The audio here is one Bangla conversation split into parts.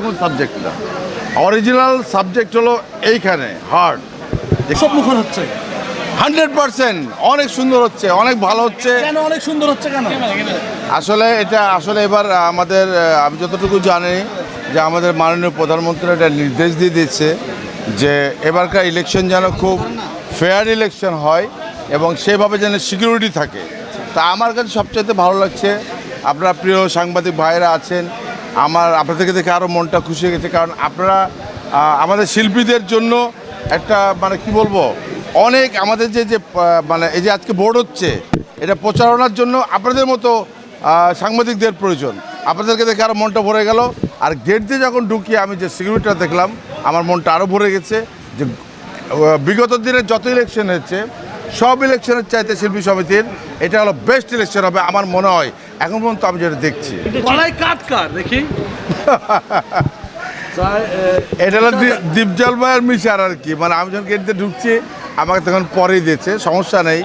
কোনো সাবজেক্ট না। অরিজিনাল সাবজেক্ট হলো এইখানে হার্ট। সব মুখর হচ্ছে 100% অনেক সুন্দর হচ্ছে, অনেক ভালো হচ্ছে। কেন অনেক সুন্দর হচ্ছে কেন? আসলে এটা এবার আমাদের আমি যতটুকু জানি যে আমাদের মাননীয় প্রধানমন্ত্রী একটা নির্দেশ দিয়ে দিচ্ছে যে এবারকার ইলেকশন যেন খুব ফেয়ার ইলেকশন হয় এবং সেভাবে যেন সিকিউরিটি থাকে। তা আমার কাছে সবচাইতে ভালো লাগছে, আপনারা প্রিয় সাংবাদিক ভাইয়েরা আছেন, আপনাদেরকে দেখে আরও মনটা খুশি হয়ে গেছে। কারণ আপনারা আমাদের শিল্পীদের জন্য একটা মানে কি বলবো, অনেক আমাদের যে মানে এই যে আজকে ভোট হচ্ছে, এটা প্রচারণার জন্য আপনাদের মতো সাংবাদিকদের প্রয়োজন। আপনাদেরকে দেখে আরও মনটা ভরে গেল। আর গেট দিয়ে যখন ঢুকিয়ে আমি যে সিকিউরিটিটা দেখলাম, আমার মনটা আরও ভরে গেছে যে বিগত দিনে যত ইলেকশন হয়েছে সব ইলেকশনের চাইতে শিল্পী সমিতির এটা হলো বেস্ট ইলেকশন হবে আমার মনে হয় এখন পর্যন্ত আমি যেটা দেখছি। দেখি এটা হলো দীপজল ভাইয়ের মিশার আর কি। মানে আমি যখন গেটতে ঢুকছি আমাকে তখন পরেই দিয়েছে, সমস্যা নেই।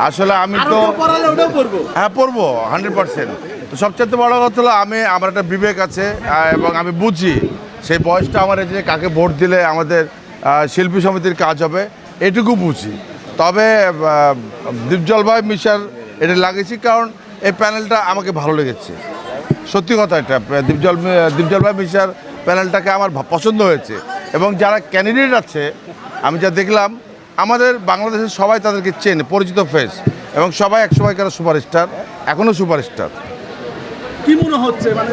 আসলে আমি তো হ্যাঁ পড়বো 100%। তো সবচেয়ে বড় কথা হলো আমার একটা বিবেক আছে এবং আমি বুঝি সেই বয়সটা আমার এই যে কাকে ভোট দিলে আমাদের শিল্পী সমিতির কাজ হবে এটুকু বুঝি। তবে দীপজল ভাই মিশার এটা লাগিয়েছি কারণ এই প্যানেলটা আমাকে ভালো লেগেছে, সত্যি কথা। এটা দীপজল ভাই মিশার প্যানেলটাকে আমার পছন্দ হয়েছে এবং যারা ক্যান্ডিডেট আছে আমি যা দেখলাম আমাদের বাংলাদেশের সবাই তাদেরকে চেনে, পরিচিত ফেস এবং সবাই একসময়কার সুপারস্টার, এখনও সুপারস্টার। কি মনে হচ্ছে মানে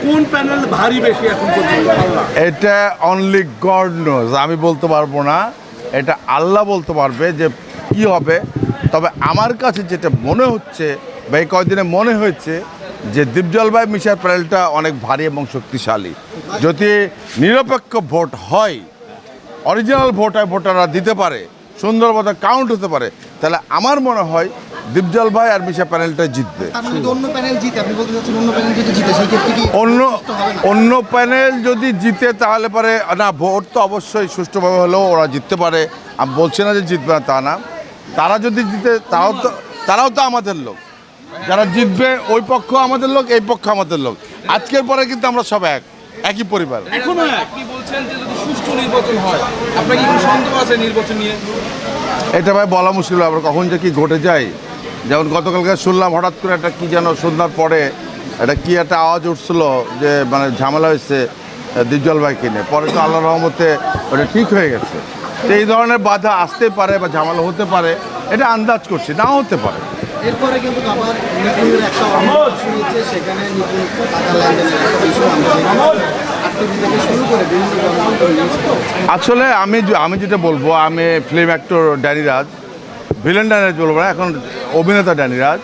কোন প্যানেল ভারী বেশি এখন পর্যন্ত? এটা অনলি গড নোজ, আমি বলতে পারবো না, এটা আল্লাহ বলতে পারবে যে কি হবে। তবে আমার কাছে যেটা মনে হচ্ছে বা এই কয়েকদিনে মনে হয়েছে যে দীপজল ভাই মিশার প্যানেলটা অনেক ভারী এবং শক্তিশালী। যদি নিরপেক্ষ ভোট হয়, অরিজিনাল ভোট হয়, ভোটাররা দিতে পারে, সুন্দর মতো কাউন্ট হতে পারে, তাহলে আমার মনে হয় দীপজল ভাই আর মিশা প্যানেলটা জিতবে। অন্য প্যানেল যদি জিতে তাহলে পরে না, ভোট তো অবশ্যই সুষ্ঠুভাবে হলেও ওরা জিততে পারে, আমি বলছি না যে জিতবে না তা না। তারা যদি জিতে তারাও তো আমাদের লোক, যারা জিতবে ওই পক্ষ আমাদের লোক, এই পক্ষ আমাদের লোক। আজকের পরে কিন্তু আমরা সব একই পরিবার। এখনো কি বলছেন যে যদি সুষ্ঠু নির্বাচন হয় আপনার কি কোনো সন্দেহ আছে নির্বাচন নিয়ে? এটা ভাই বলা মুশকিল, আবার কখন যে কি ঘটে যায়। যেমন গতকালকে শুনলাম হঠাৎ করে একটা কি যেন সন্ধ্যার পরে একটা আওয়াজ উঠছিল যে মানে ঝামেলা হয়েছে দীপজল ভাইকে নিয়ে, পরে তো আল্লাহর রহমতে ওটা ঠিক হয়ে গেছে। তো এই ধরনের বাধা আসতে পারে বা ঝামেলা হতে পারে, এটা আন্দাজ করছি, নাও হতে পারে। এরপরে কিন্তু আবার নিপুণের একটা অভিযোগ হচ্ছে, সেখানে নিপুণ টাকা লেনদেনের একটা বিষয় থেকে শুরু করে বিভিন্ন। আসলে আমি যেটা বলবো, আমি ফিল্ম অ্যাক্টর ড্যানি রাজ, ভিলেন ড্যানি রাজ বলবো না, এখন অভিনেতা ড্যানি রাজ।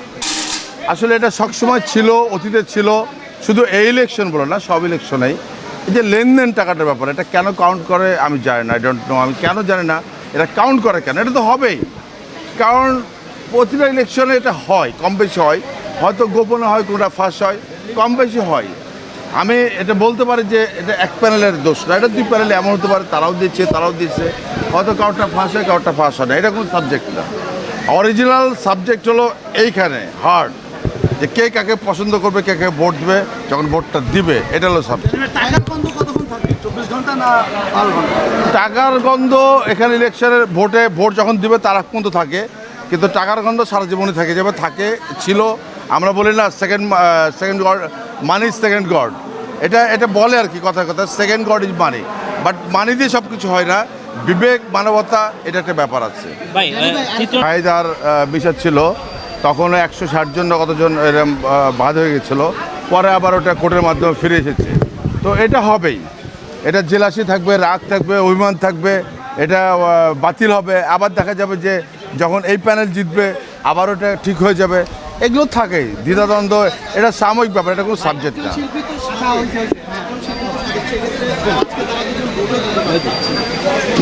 আসলে এটা সবসময় ছিল, অতীতে ছিল, শুধু এই ইলেকশন বলো না, সব ইলেকশনেই এই যে লেনদেন টাকাটার ব্যাপারে এটা কেন কাউন্ট করে আমি জানি না, আই ডোন্ট নো, আমি কেন জানি না এটা কাউন্ট করে কেন। এটা তো হবেই, কারণ প্রতিটা ইলেকশনে এটা হয়, কম বেশি হয়, হয়তো গোপনে হয়, কোনোটা ফাঁস হয়, কম বেশি হয়। আমি এটা বলতে পারি যে এটা এক প্যানেলের দোষ না, এটা দুই প্যানেল এমন হতে পারে, তারাও দিচ্ছে, হয়তো কারোরটা ফাঁস হয়, কারোরটা ফাঁস হয় না, এটা কোনো সাবজেক্ট না। অরিজিনাল সাবজেক্ট হলো এইখানে হার্ট, যে কে কাকে পছন্দ করবে, কে কে ভোট দেবে, যখন ভোটটা দিবে, এটা হলো সাবজেক্ট। টাকার গন্ধ কতক্ষণ থাকে? 24 ঘন্টা না 12 ঘন্টা? টাকার গন্ধ এখানে ইলেকশনের ভোট যখন দিবে তার আগ পর্যন্ত থাকে, কিন্তু টাকার গন্ধ সারা জীবনই থাকে, যেভাবে ছিল। আমরা বলি না second god, money is second god, এটা বলে আর কি কথা second god is money. But money দিয়ে সব কিছু হয় না, বিবেক, মানবতা, এটা একটা ব্যাপার আছে। হায়দার বিষয় ছিল তখন 160 জন কতজন এরকম বাদ হয়ে গেছিলো, পরে আবার ওটা কোর্টের মাধ্যমে ফিরে এসেছে। তো এটা হবেই, এটা জেলাসি থাকবে, রাগ থাকবে, অভিমান থাকবে, এটা বাতিল হবে, আবার দেখা যাবে যে যখন এই প্যানেল জিতবে আবার ওটা ঠিক হয়ে যাবে, এগুলো থাকেই, দ্বিধাদ্বন্দ্ব, এটা সাময়িক ব্যাপার, এটা কোনো সাবজেক্ট না।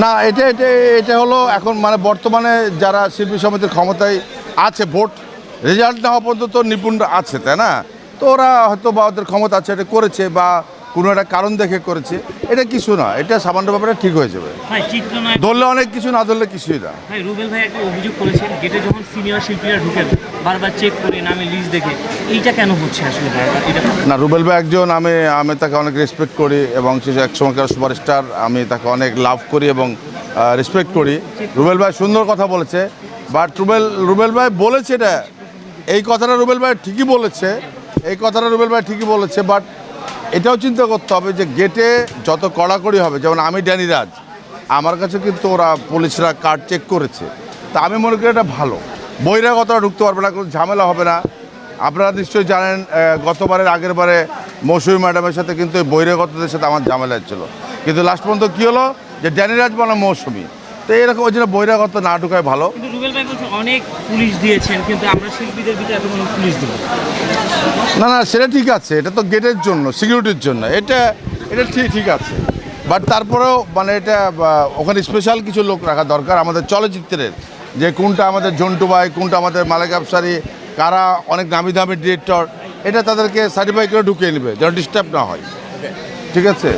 না, এটা হলো এখন মানে বর্তমানে যারা শিল্পী সমিতির ক্ষমতায় আছে, ভোট রেজাল্ট না হওয়া পর্যন্ত নিপুণরা আছে, তাই না? তো ওরা হয়তো বা ওদের ক্ষমতা আছে, এটা করেছে বা কোনো একটা কারণ দেখে করেছে, এটা কিছু না, এটা সামান্য ব্যাপারে ঠিক হয়ে যাবে। চিত্রনায়ক ধরলে অনেক কিছু, না ধরলে কিছুই না। ভাই রুবেল ভাই একটা অভিযোগ করেছেন, গেটে যখন সিনিয়র শিল্পীরা ঢুকেন বারবার চেক করে নামে লিস্ট দেখে, এইটা কেন হচ্ছে আসলে বারবার? এটা না, রুবেল ভাই একজন, আমি তাকে অনেক রেসপেক্ট করি এবং সে এক সময়কার সুপারস্টার। আমি তাকে অনেক লাভ করি এবং রেসপেক্ট করি। রুবেল ভাই সুন্দর কথা বলেছে, বাট রুবেল ভাই বলেছে এটা, এই কথাটা রুবেল ভাই ঠিকই বলেছে, বাট এটাও চিন্তা করতে হবে যে গেটে যত কড়াকড়ি হবে, যেমন আমি ড্যানি রাজ, আমার কাছে কিন্তু ওরা পুলিশরা কার্ড চেক করেছে, তা আমি মনে করি এটা ভালো। বহিরাগতরা ঢুকতে পারবে না, কোনো ঝামেলা হবে না। আপনারা নিশ্চয়ই জানেন গতবারের আগের বারে মৌসুমী ম্যাডামের সাথে কিন্তু এই বহিরাগতদের সাথে আমার ঝামেলা ছিল, কিন্তু লাস্ট পর্যন্ত কী হলো যে ড্যানি রাজ বনাম মৌসুমী, তো এরকম ওই জন্য বহিরাগত না ঢুকায় ভালো। কিন্তু রুবেল ভাই বলছে অনেক পুলিশ দিয়েছেন, কিন্তু আমরা শিল্পীদের ভিতরে এত কোনো পুলিশ দেবো না, সেটা ঠিক আছে, এটা তো গেটের জন্য, সিকিউরিটির জন্য, এটা ঠিক আছে, বাট তারপরেও মানে এটা ওখানে স্পেশাল কিছু লোক রাখা দরকার আমাদের চলচ্চিত্রের, যে কোনটা আমাদের জন্টু ভাই, কোনটা আমাদের মালেক আফসারি, কারা অনেক নামি দামি ডিরেক্টর, এটা তাদেরকে সার্টিফাই করে ঢুকিয়ে নেবে যেন ডিস্টার্ব না হয়। ঠিক আছে।